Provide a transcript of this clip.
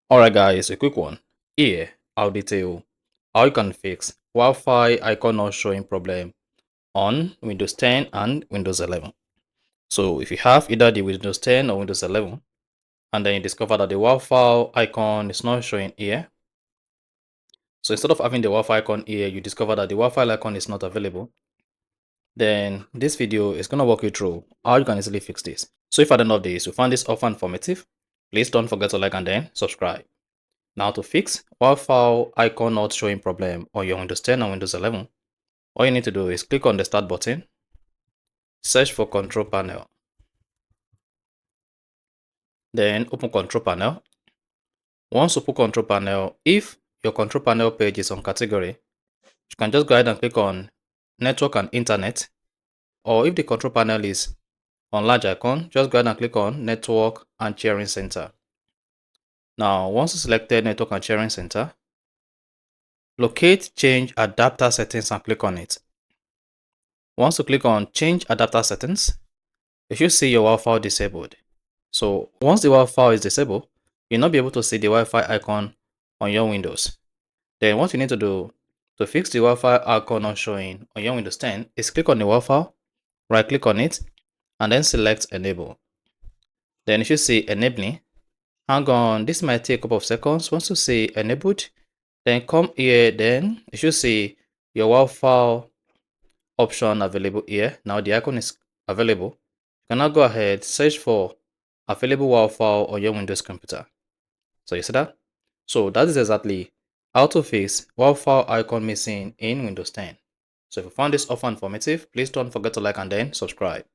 Alright guys, a quick one. Here, I'll detail how you can fix Wi-Fi icon not showing problem on Windows 10 and Windows 11. So if you have either the Windows 10 or Windows 11, and then you discover that the Wi-Fi icon is not showing here. So instead of having the Wi-Fi icon here, you discover that the Wi-Fi icon is not available. Then this video is going to walk you through how you can easily fix this. So if at the end of this, you find this offer informative, please don't forget to like and then subscribe. Now to fix Wi-Fi icon not showing problem on your Windows 10 and Windows 11, all you need to do is click on the start button, search for control panel, then open control panel. Once open control panel, if your control panel page is on category, you can just go ahead and click on network and internet, or if the control panel is on large icon, just go ahead and click on network and sharing center. Now once you selected network and sharing center, locate change adapter settings and click on it. Once you click on change adapter settings, you should see your Wi-Fi disabled. So once the Wi-Fi is disabled, you'll not be able to see the Wi-Fi icon on your Windows. Then what you need to do to fix the Wi-Fi icon not showing on your Windows 10 is click on the Wi-Fi, right click on it, and then select enable. Then you should see enabling. Hang on, this might take a couple of seconds. Once you see enabled, then come here, then you should see your Wi-Fi option available here. Now the icon is available. You can now go ahead, search for available Wi-Fi on your Windows computer. So you see that? So that is exactly how to fix Wi-Fi icon missing in Windows 10. So if you found this offer informative, please don't forget to like and then subscribe.